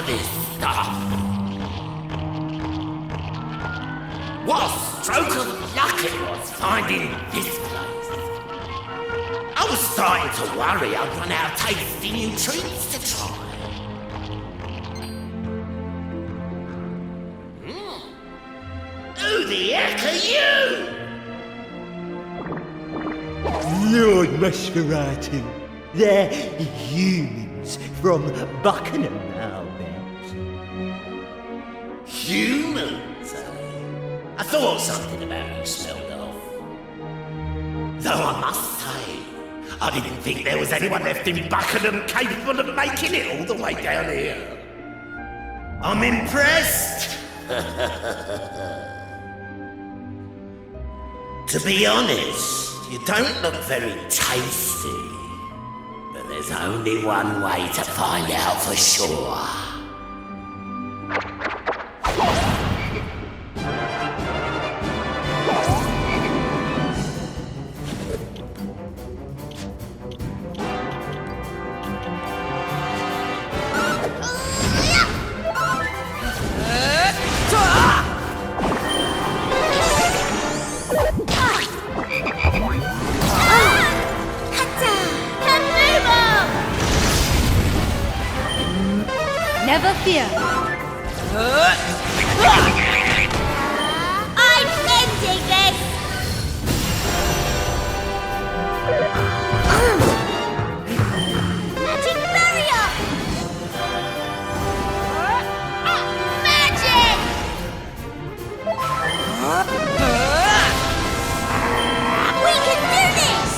this stuff. What a stroke of luck it was finding this place. I was starting to worry I'd run out of tasty new treats to try. Who the heck are you? Lord Muscaratu, they're humans from Buccanham, I'll bet. Humans, eh? I thought something about you smelled off. Though I must say, I didn't think there was anyone left in Buccanham capable of making it all the way down here. I'm impressed. To be honest, you don't look very tasty. But there's only one way to find out for sure. Never fear. I'm ending this! Magic barrier! Magic! We can do this!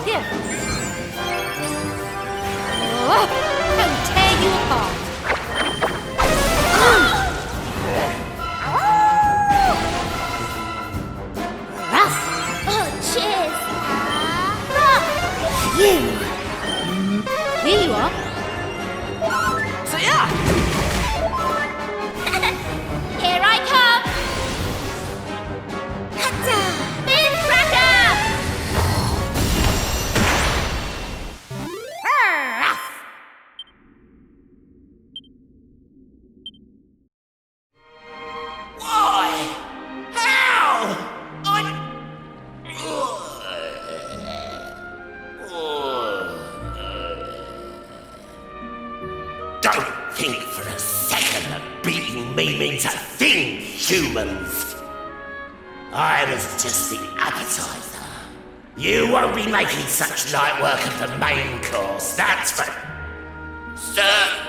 Here. Can tear you apart. Oh, cheers! You. Here you are. So yeah! Here I come! Bin cracker! Why? How? Don't think for a second that beating me means a thing, humans. I was just the appetizer. You won't be making such light work of the main course, that's for certain.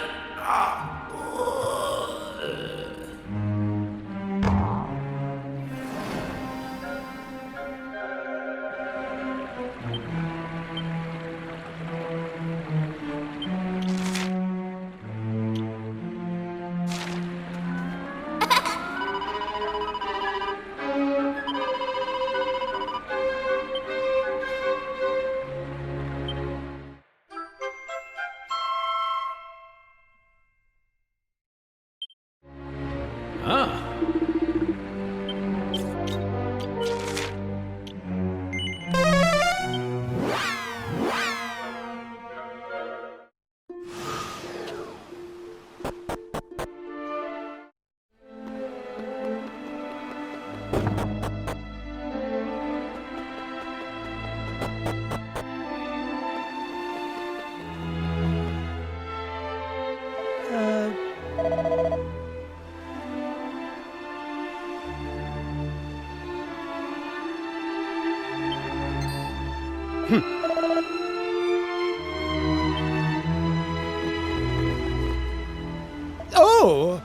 Oh!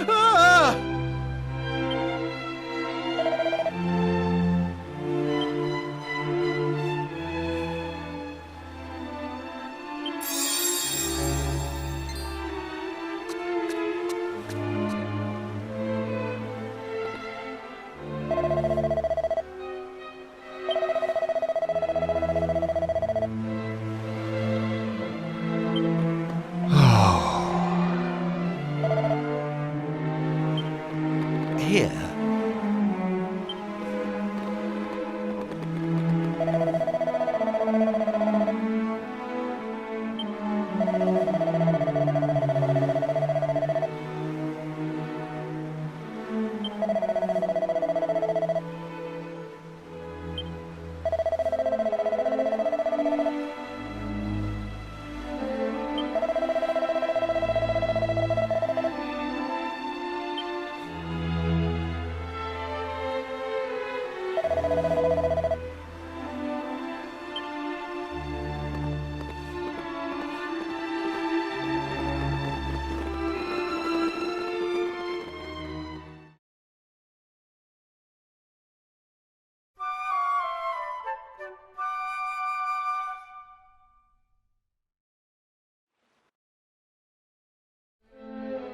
Ah! Here.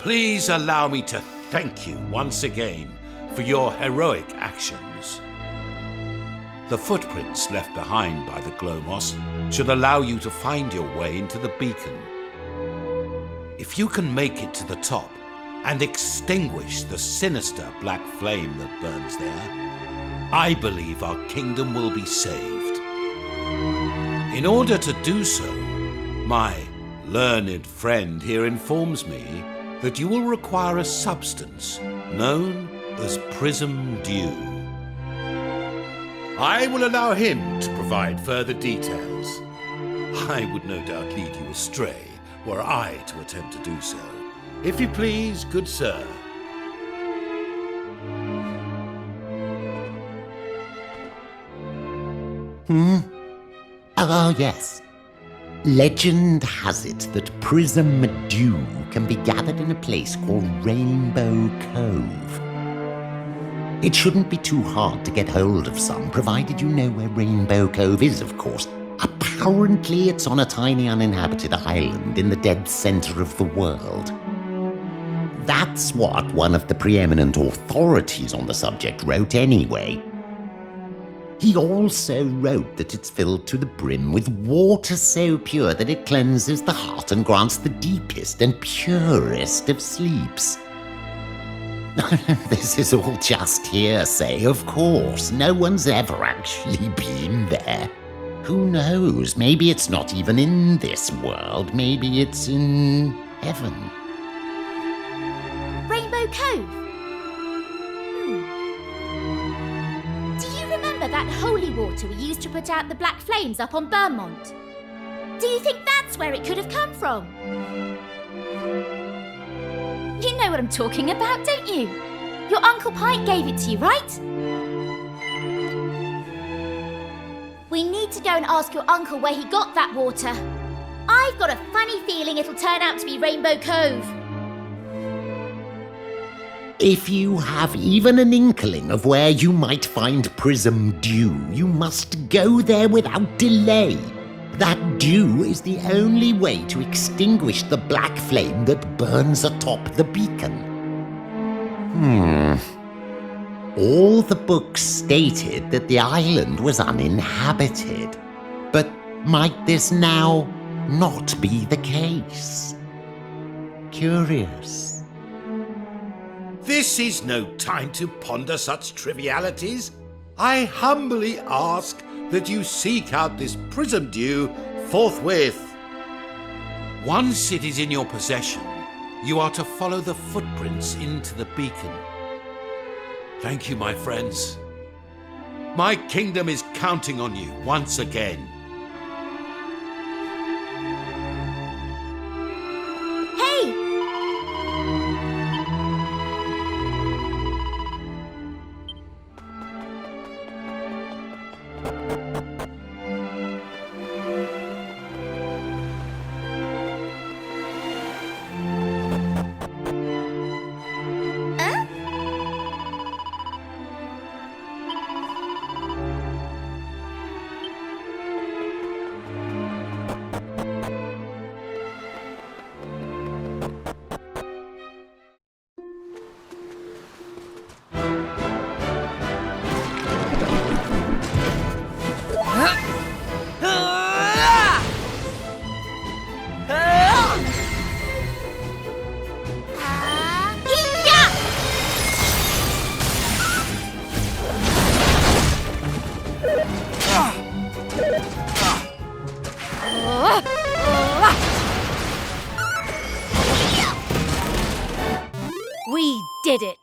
Please allow me to thank you once again for your heroic actions. The footprints left behind by the Glomos should allow you to find your way into the beacon. If you can make it to the top and extinguish the sinister black flame that burns there, I believe our kingdom will be saved. In order to do so, my learned friend here informs me that you will require a substance known as prism dew. I will allow him to provide further details. I would no doubt lead you astray were I to attempt to do so. If you please, good sir. Oh, yes. Legend has it that prism dew can be gathered in a place called Rainbow Cove. It shouldn't be too hard to get hold of some, provided you know where Rainbow Cove is, of course. Apparently, it's on a tiny uninhabited island in the dead center of the world. That's what one of the preeminent authorities on the subject wrote anyway. He also wrote that it's filled to the brim with water so pure that it cleanses the heart and grants the deepest and purest of sleeps. This is all just hearsay, of course. No one's ever actually been there. Who knows? Maybe it's not even in this world. Maybe it's in heaven. Rainbow Cove? Do you remember that holy water we used to put out the black flames up on Vermont? Do you think that's where it could have come from? You know what I'm talking about, don't you? Your Uncle Pike gave it to you, right? We need to go and ask your uncle where he got that water. I've got a funny feeling it'll turn out to be Rainbow Cove. If you have even an inkling of where you might find prism dew, you must go there without delay. That dew is the only way to extinguish the black flame that burns atop the beacon. All the books stated that the island was uninhabited. But might this now not be the case? Curious. This is no time to ponder such trivialities. I humbly ask that you seek out this prism dew forthwith. Once it is in your possession, you are to follow the footprints into the beacon. Thank you, my friends. My kingdom is counting on you once again. Hey! We did it!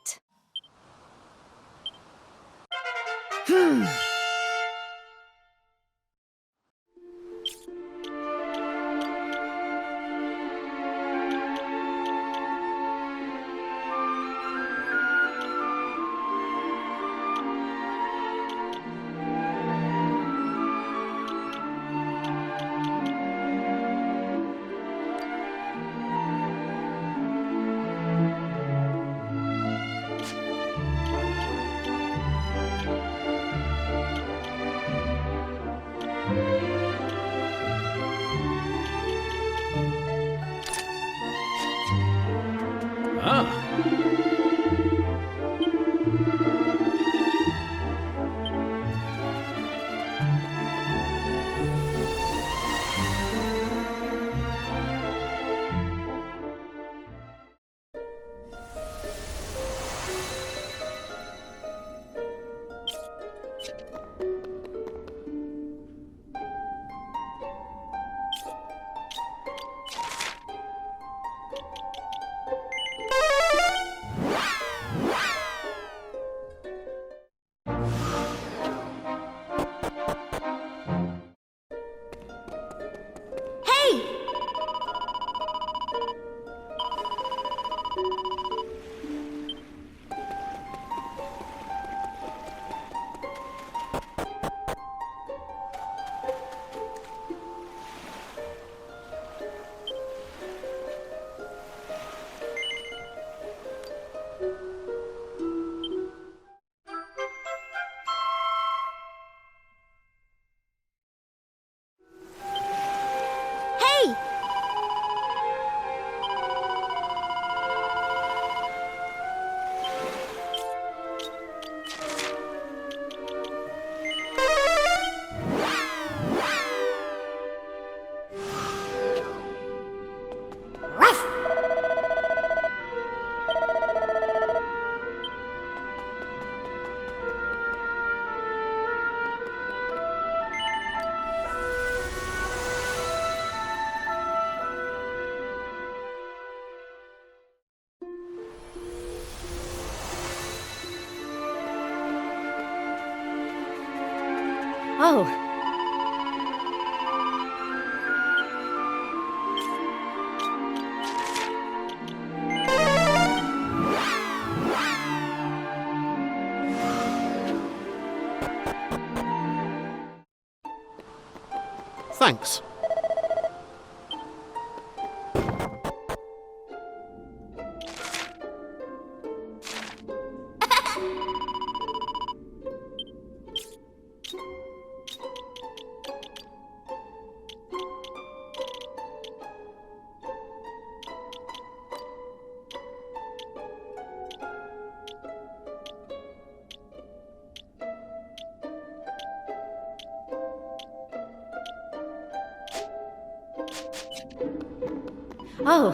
Oh. Thanks. Oh.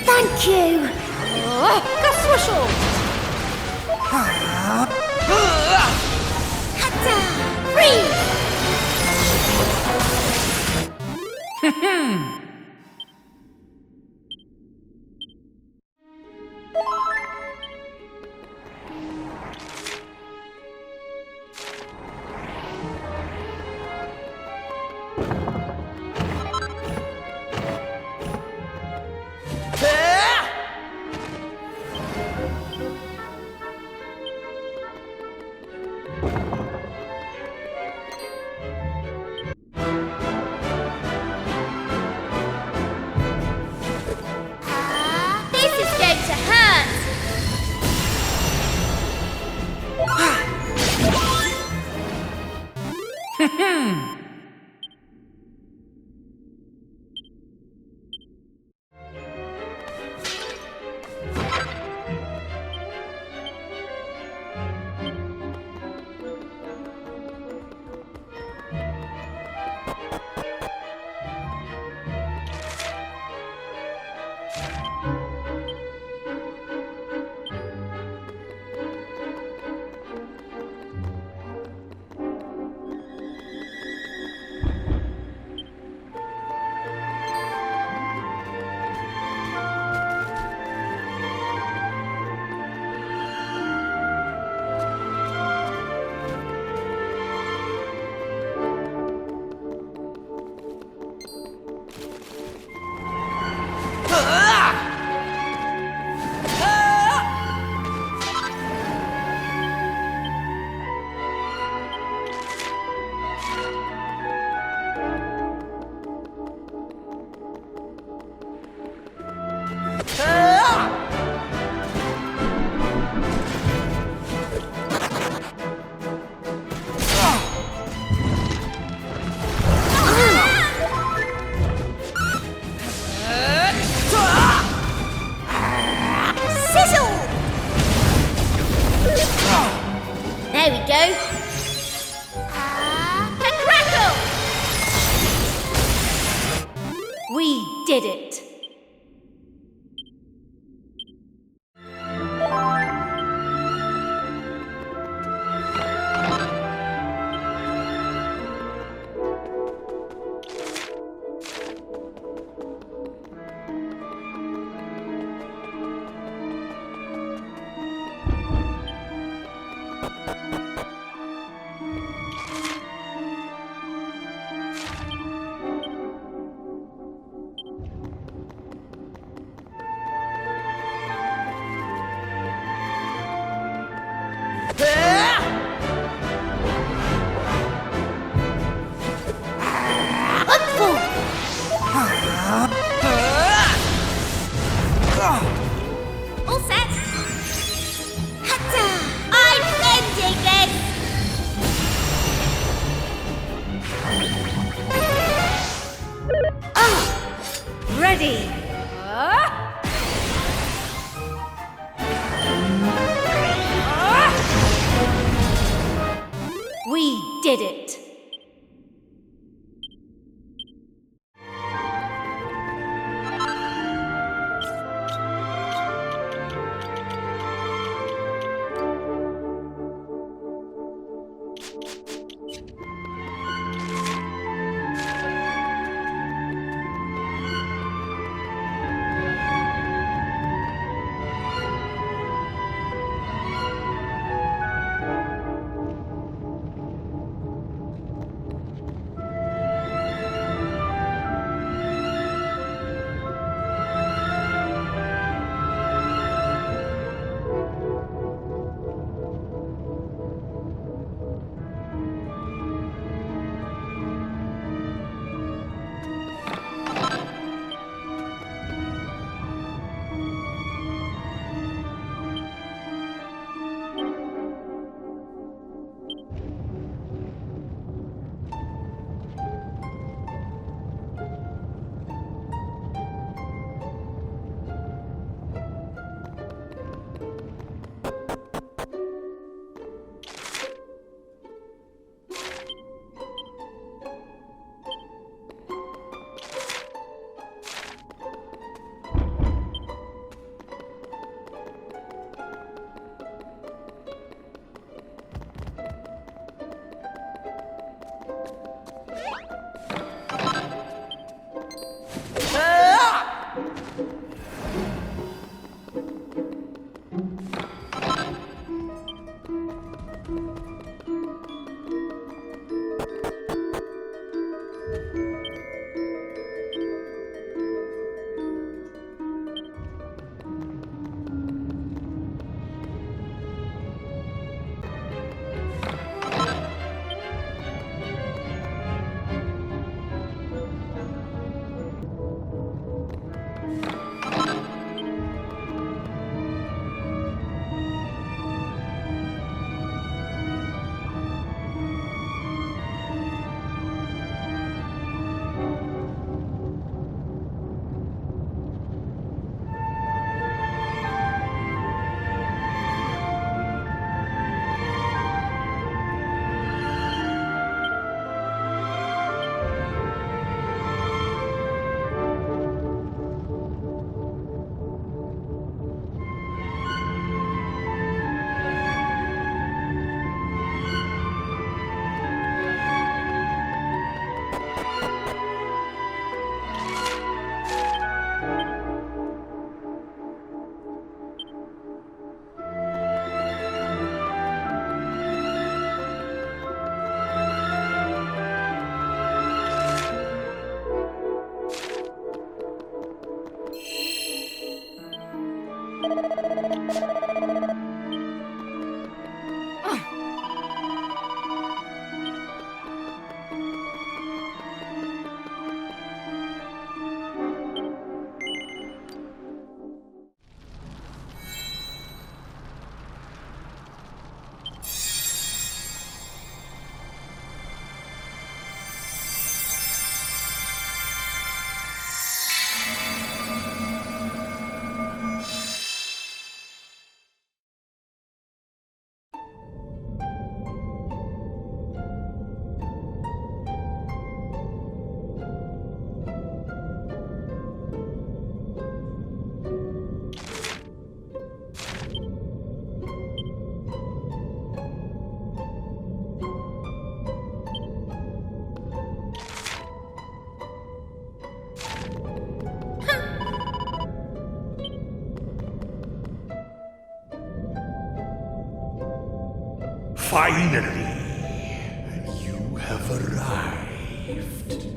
Thank you! Gust Whistle! Freeze! This is going to hurt! did it. All set. Hatta! I'm ending this! Ready. We did it. Finally, you have arrived.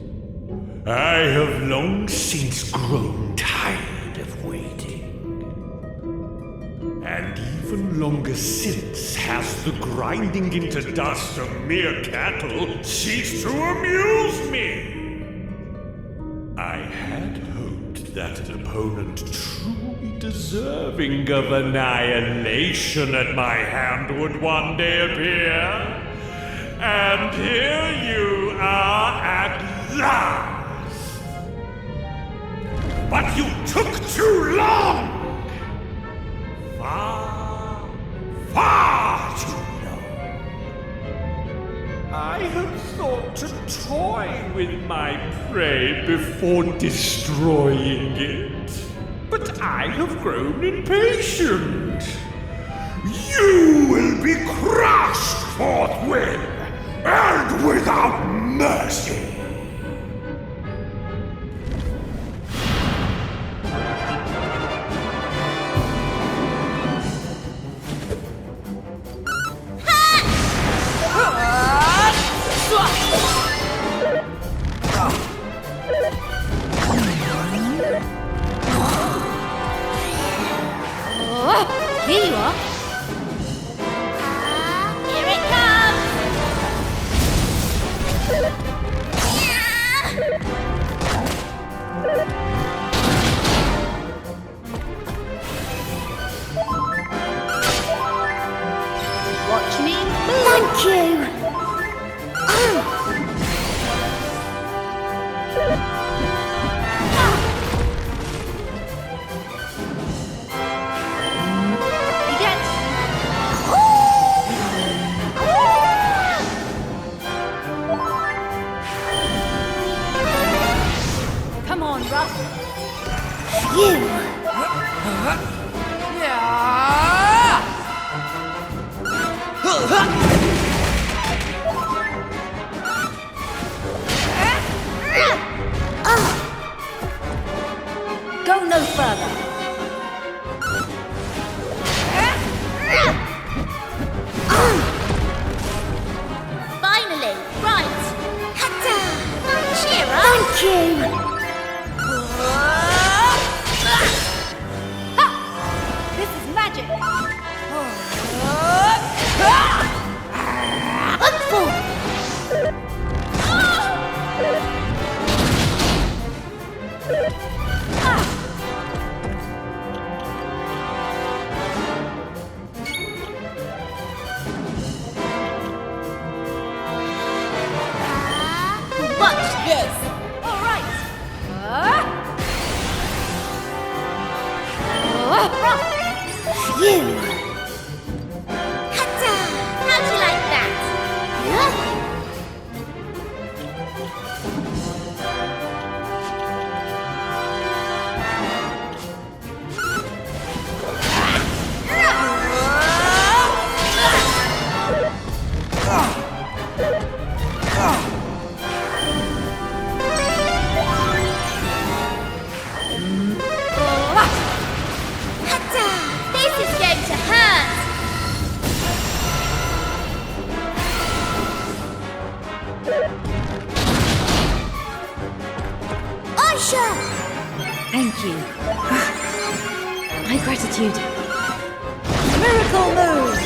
I have long since grown tired of waiting. And even longer since has the grinding into dust of mere cattle ceased to amuse me. I had hoped that an opponent truly deserving of annihilation at my hand would one day appear. And here you are at last. But you took too long! Far too long. I had thought to toy with my prey before destroying it. But I have grown impatient. You will be crushed forthwith and without mercy. Here you are. Here it comes! Watch me move. Thank you. You get... Come on, Ruff. You. Go no further. Finally, right. Cheer up. Thank you. This is magic. Wonderful. Watch this. All right. You. How'd you like that? This is going to hurt. Aisha. Thank you. My gratitude. Miracle move!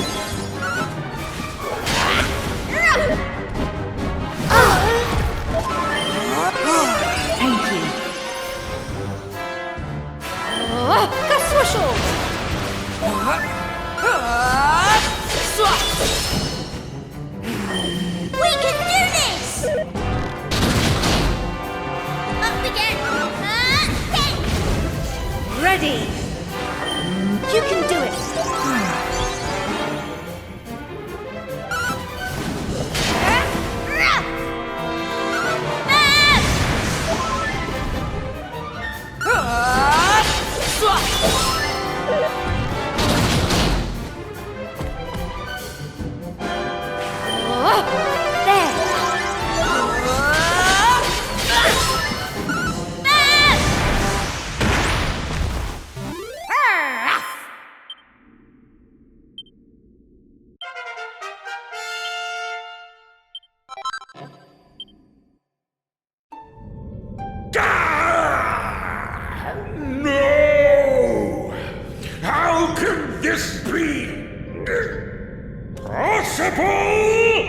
Thank you. Kaswushel. We can do this! Up again! Hey! Ready. You can do it! full!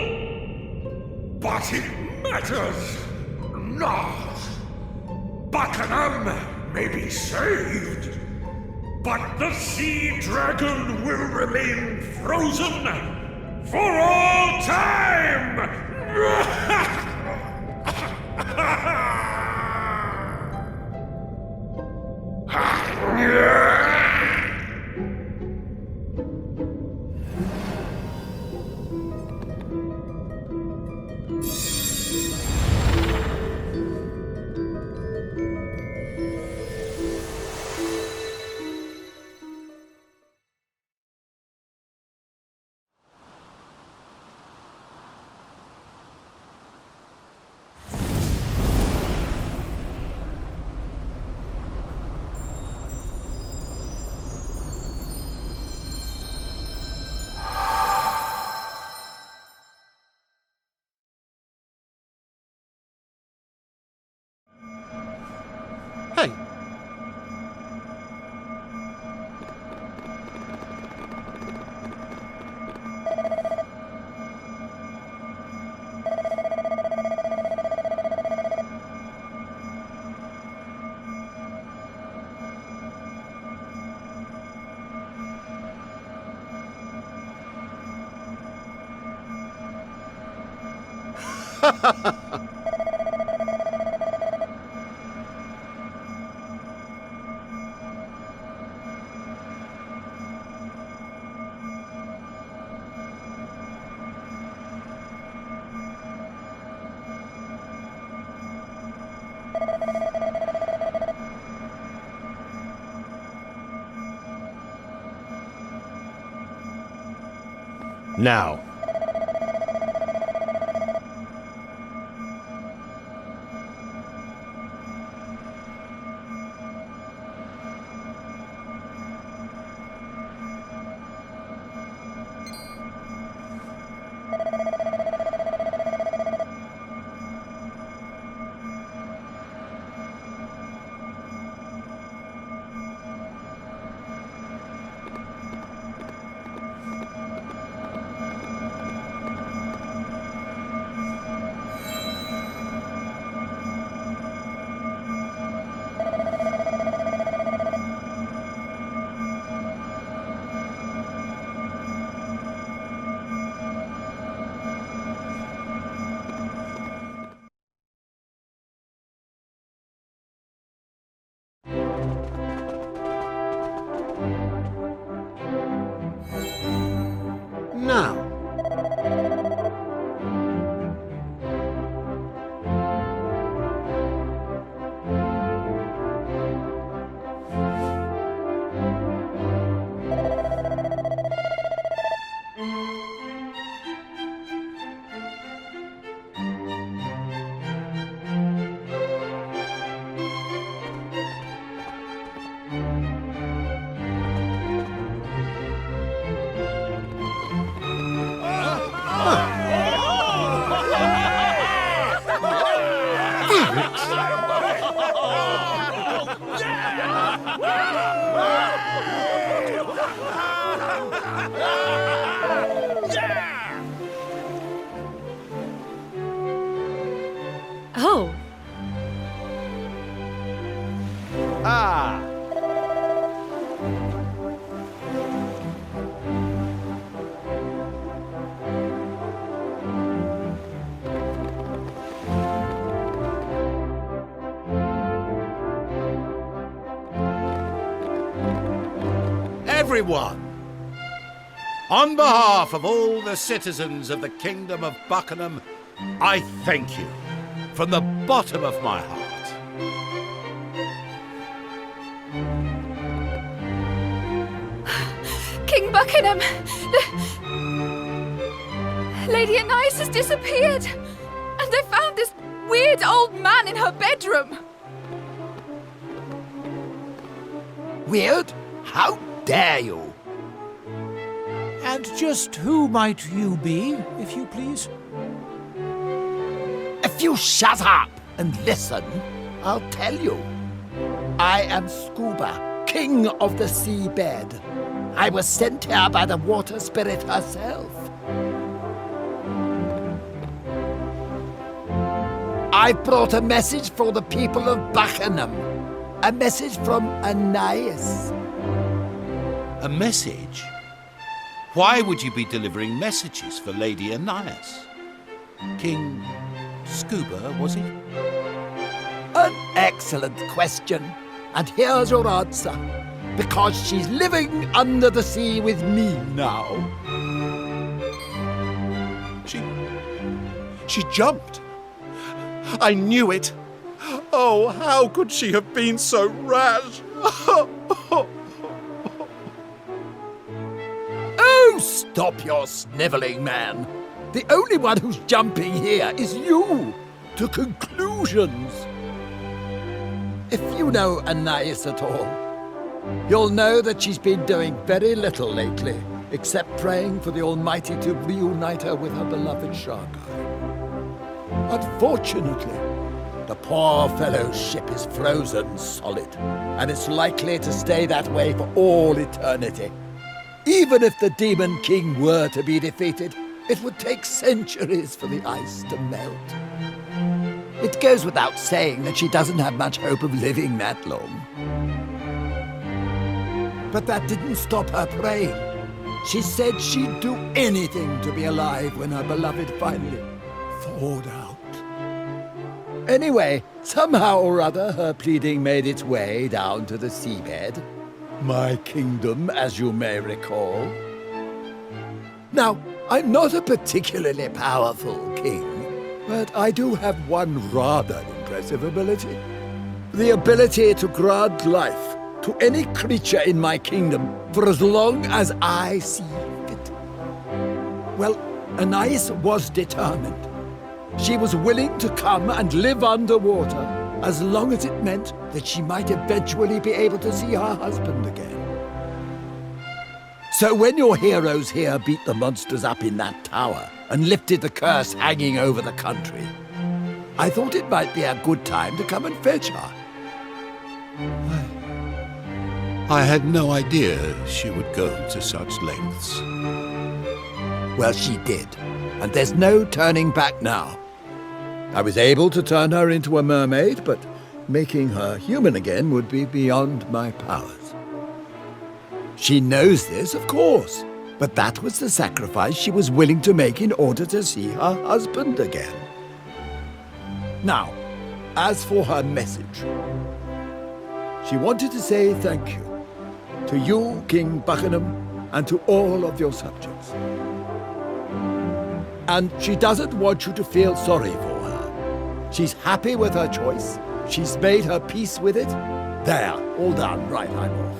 But it matters not. Buccanham may be saved, but the sea dragon will remain frozen for all time! Hey, now. Now. Oh, Ah! Everyone, on behalf of all the citizens of the Kingdom of Buccanham, I thank you from the bottom of my heart. King Buccanham! Lady Anais has disappeared! And they found this weird old man in her bedroom! Weird? How dare you? And just who might you be, if you please? If you shut up and listen, I'll tell you. I am Scuba, king of the seabed. I was sent here by the water spirit herself. I brought a message for the people of Buccanham. A message from Anais. A message? Why would you be delivering messages for Lady Anais? King Scuba, was he? An excellent question. And here's your answer. Because she's living under the sea with me now. She jumped. I knew it. Oh, how could she have been so rash? Oh, stop your snivelling, man. The only one who's jumping here is you, to conclusions. If you know Anais at all, you'll know that she's been doing very little lately, except praying for the Almighty to reunite her with her beloved Sharkai. Unfortunately, the poor fellow's ship is frozen solid, and it's likely to stay that way for all eternity. Even if the Demon King were to be defeated, it would take centuries for the ice to melt. It goes without saying that she doesn't have much hope of living that long. But that didn't stop her praying. She said she'd do anything to be alive when her beloved finally thawed out. Anyway, somehow or other, her pleading made its way down to the seabed. My kingdom, as you may recall. Now, I'm not a particularly powerful king, but I do have one rather impressive ability. The ability to grant life to any creature in my kingdom for as long as I see fit. Well, Anais was determined. She was willing to come and live underwater as long as it meant that she might eventually be able to see her husband again. So when your heroes here beat the monsters up in that tower and lifted the curse hanging over the country, I thought it might be a good time to come and fetch her. I had no idea she would go to such lengths. Well, she did, and there's no turning back now. I was able to turn her into a mermaid, but making her human again would be beyond my powers. She knows this, of course, but that was the sacrifice she was willing to make in order to see her husband again. Now, as for her message, she wanted to say thank you to you, King Buccanham, and to all of your subjects. And she doesn't want you to feel sorry for her. She's happy with her choice. She's made her peace with it. There, all done. Right, I'm off.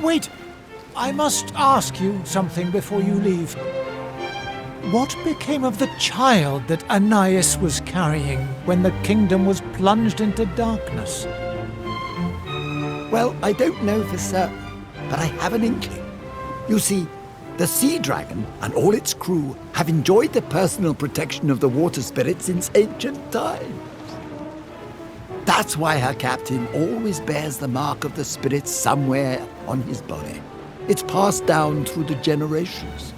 Wait, I must ask you something before you leave. What became of the child that Anais was carrying when the kingdom was plunged into darkness? Well, I don't know for certain, but I have an inkling. You see, the Sea Dragon and all its crew have enjoyed the personal protection of the water spirit since ancient times. That's why her captain always bears the mark of the spirit somewhere on his body. It's passed down through the generations.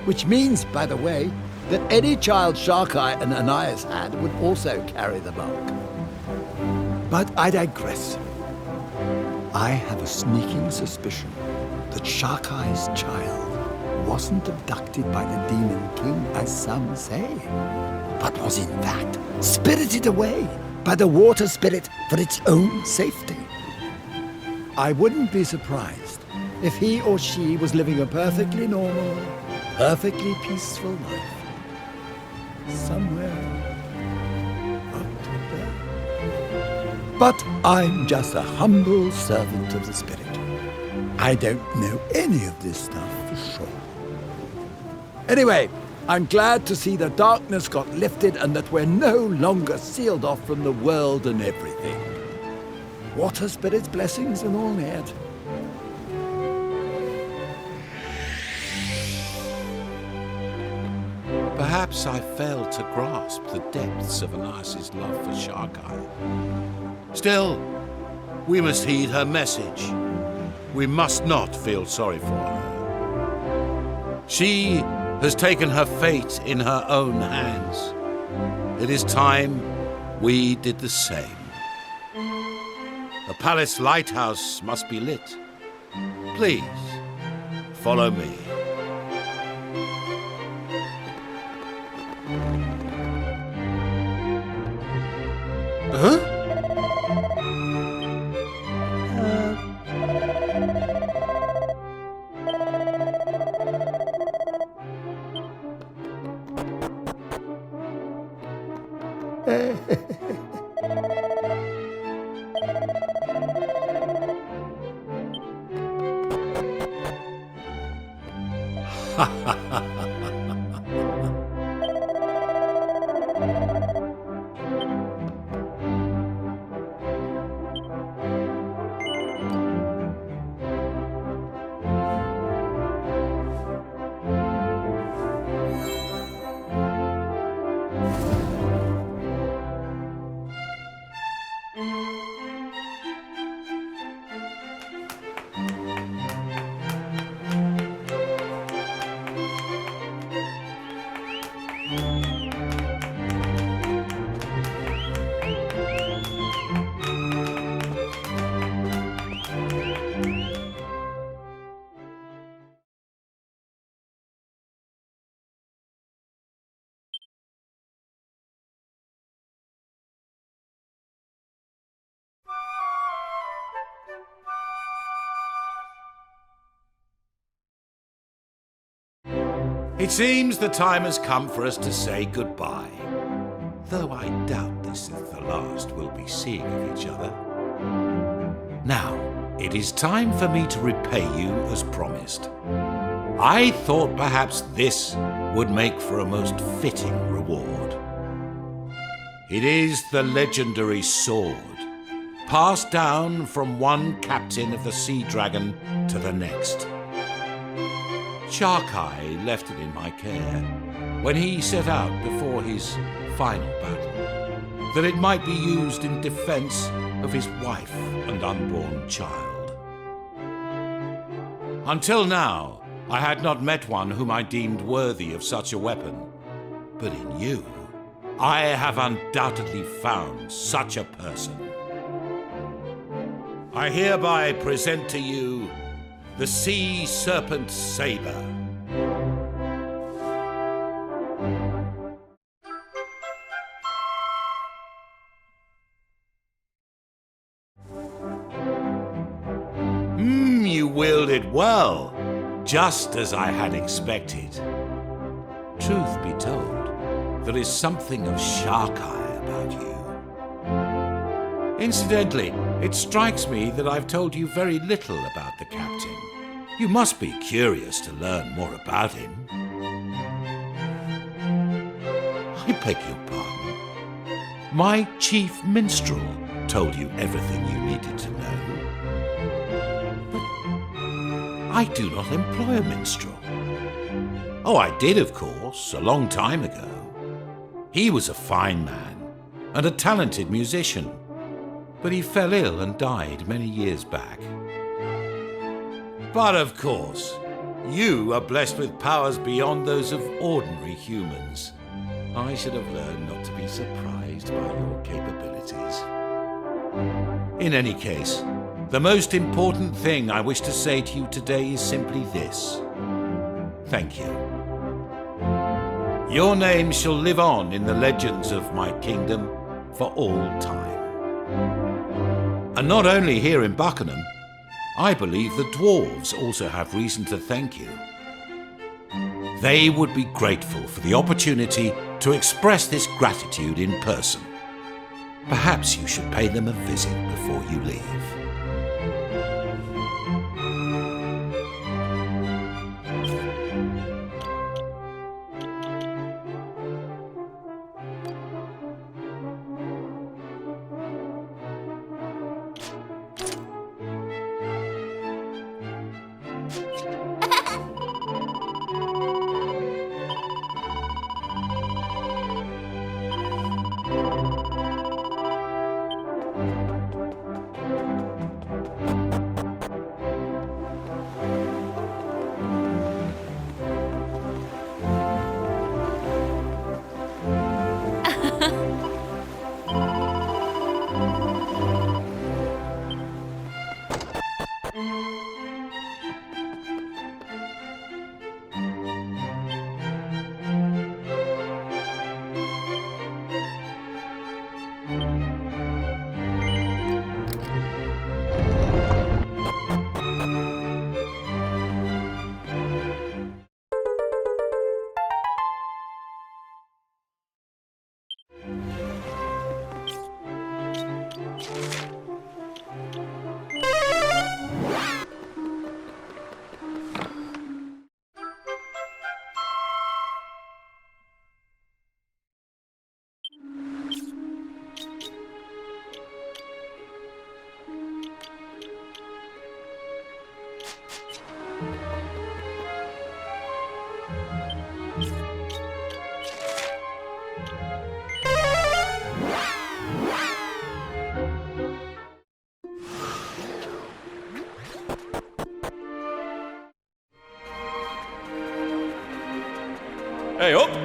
Which means, by the way, that any child Sharkai and Anais had would also carry the mark. But I digress. I have a sneaking suspicion that Sharkai's child wasn't abducted by the Demon King, as some say, but was in fact spirited away by the water spirit for its own safety. I wouldn't be surprised if he or she was living a perfectly normal, perfectly peaceful life somewhere out there. But I'm just a humble servant of the spirit. I don't know any of this stuff for sure. Anyway, I'm glad to see the darkness got lifted and that we're no longer sealed off from the world and everything. Water spirit's blessings and all that. Perhaps I failed to grasp the depths of Anais' love for Sharkai. Still, we must heed her message. We must not feel sorry for her. She has taken her fate in her own hands. It is time we did the same. The palace lighthouse must be lit. Please, follow me. Huh? It seems the time has come for us to say goodbye, though I doubt this is the last we'll be seeing of each other. Now, it is time for me to repay you as promised. I thought perhaps this would make for a most fitting reward. It is the legendary sword, passed down from one captain of the Sea Dragon to the next. Sharkai left it in my care when he set out before his final battle, that it might be used in defense of his wife and unborn child. Until now, I had not met one whom I deemed worthy of such a weapon, but in you, I have undoubtedly found such a person. I hereby present to you the Sea Serpent Saber. You wield it well, just as I had expected. Truth be told, there is something of Sharkai about you. Incidentally, it strikes me that I've told you very little about the captain. You must be curious to learn more about him. I beg your pardon. My chief minstrel told you everything you needed to know. But I do not employ a minstrel. Oh, I did, of course, a long time ago. He was a fine man and a talented musician, but he fell ill and died many years back. But of course, you are blessed with powers beyond those of ordinary humans. I should have learned not to be surprised by your capabilities. In any case, the most important thing I wish to say to you today is simply this. Thank you. Your name shall live on in the legends of my kingdom for all time. And not only here in Buccanham, I believe the dwarves also have reason to thank you. They would be grateful for the opportunity to express this gratitude in person. Perhaps you should pay them a visit before you leave. Hey, up!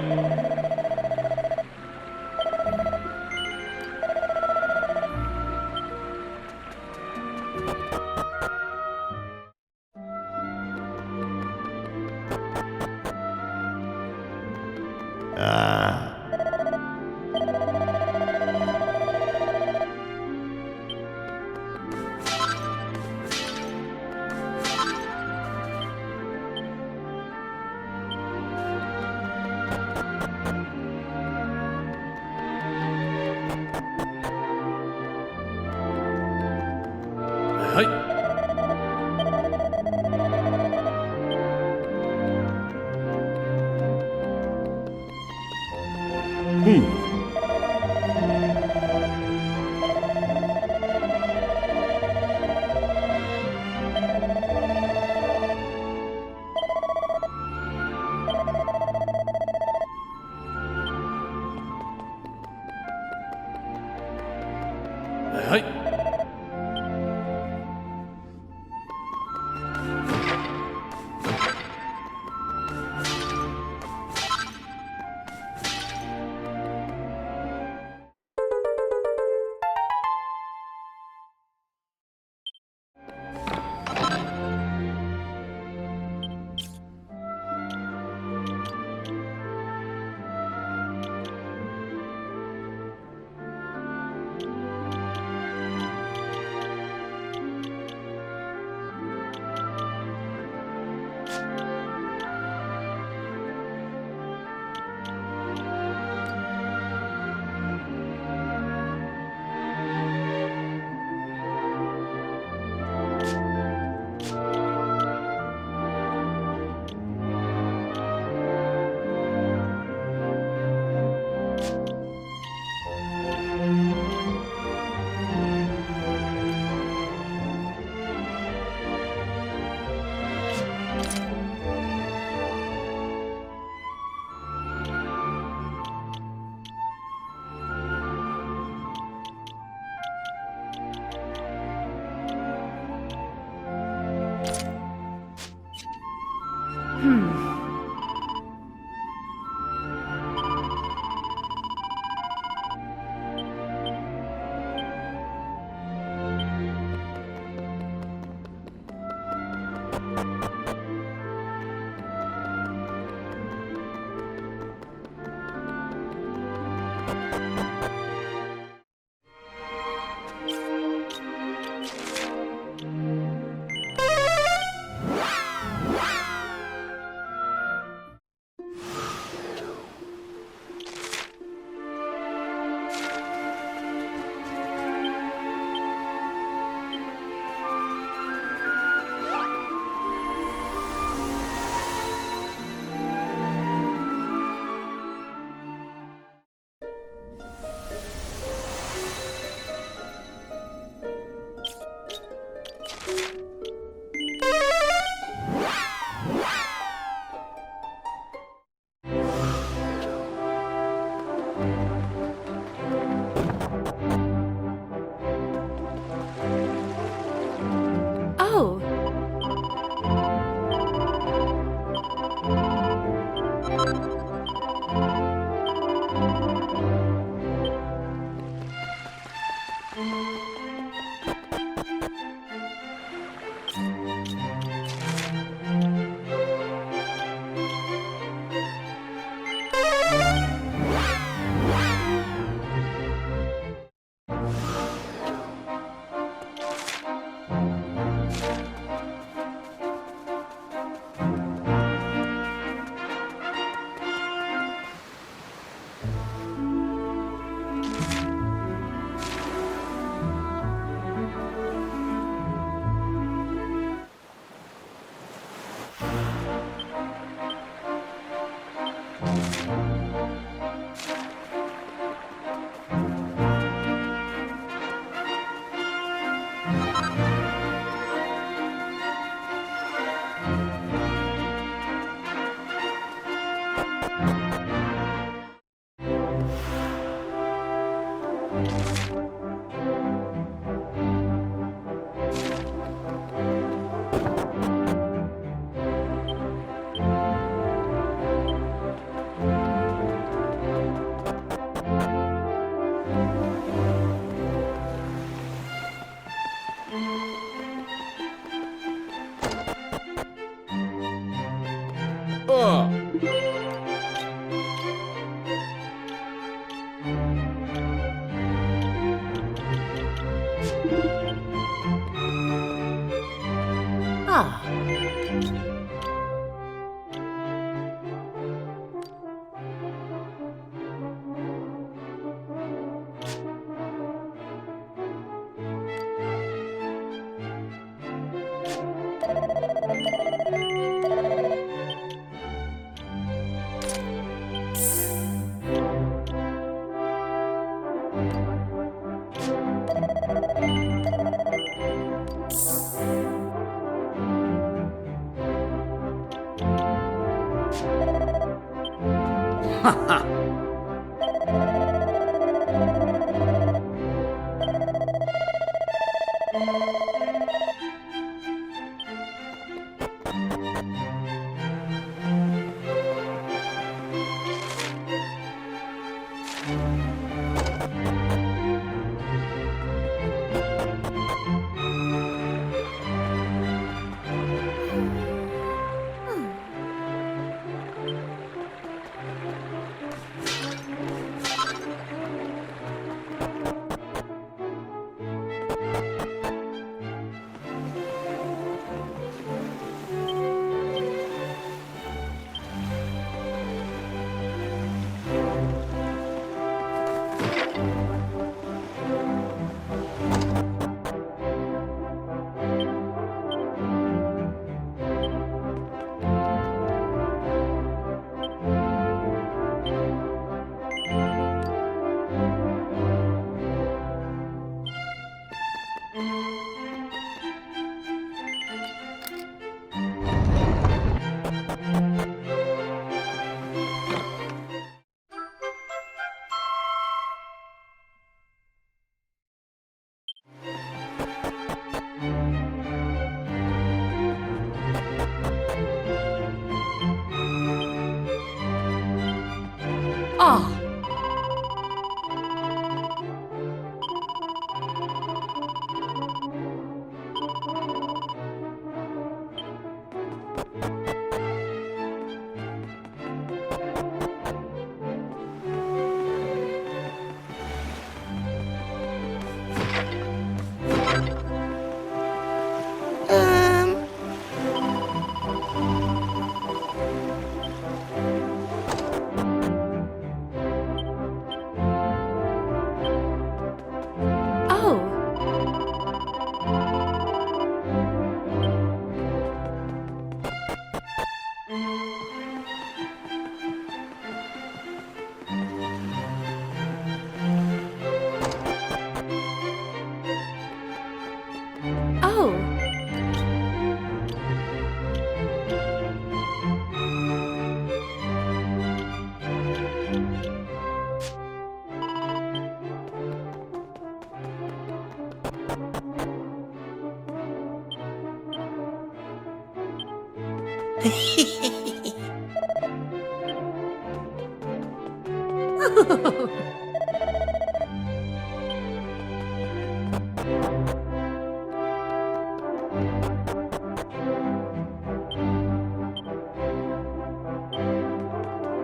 Ah!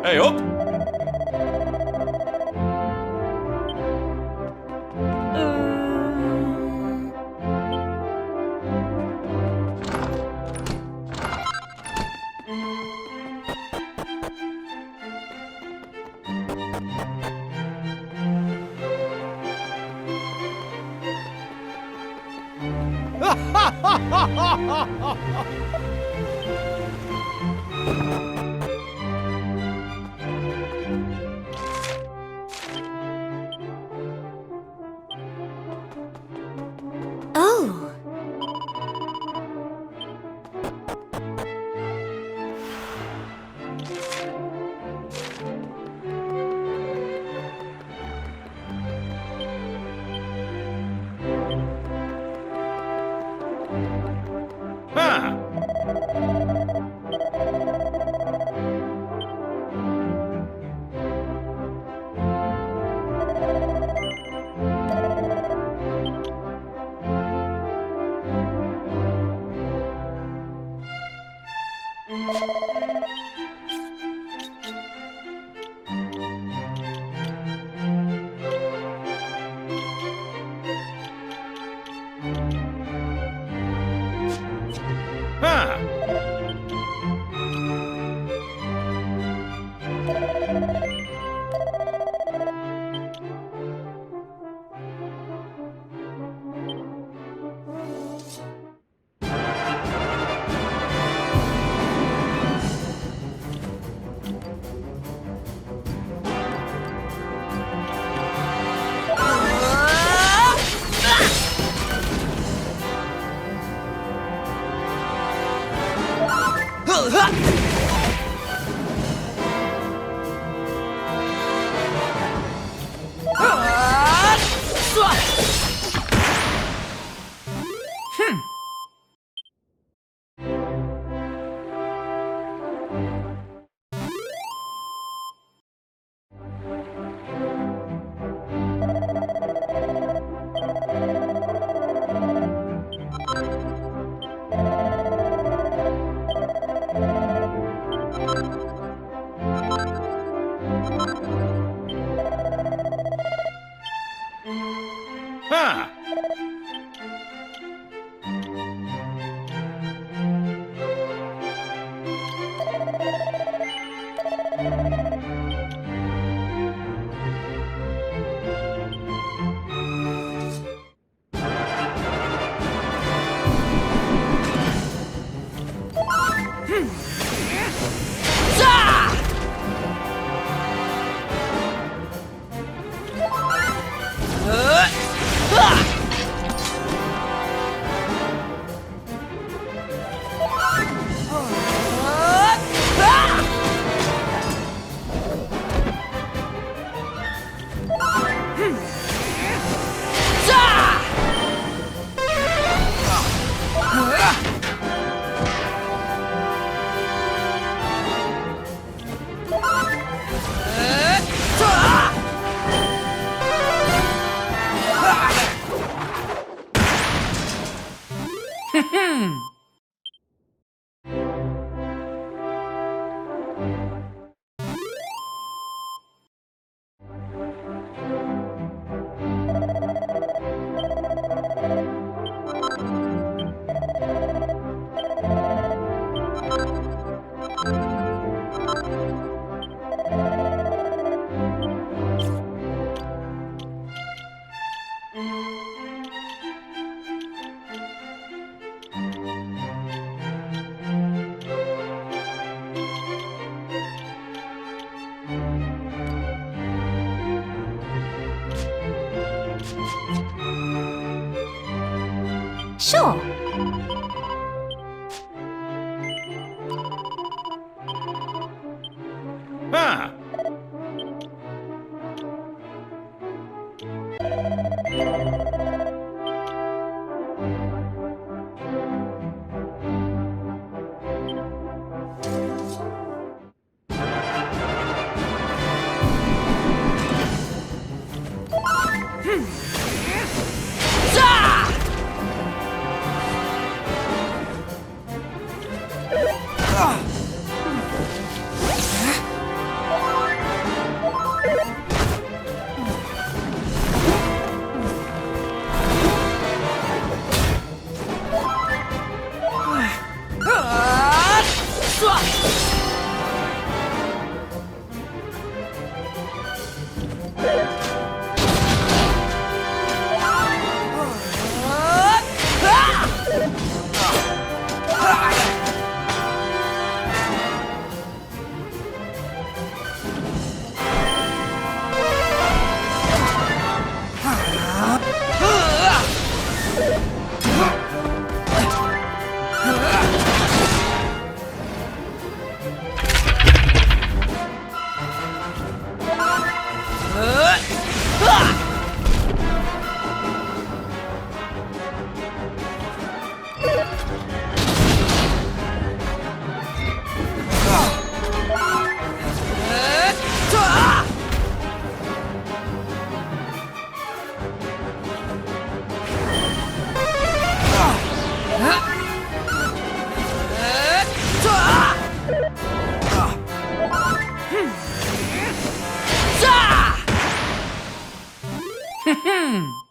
Hey up! Oh! Ha! Huh. Sure. Huh. Hmm.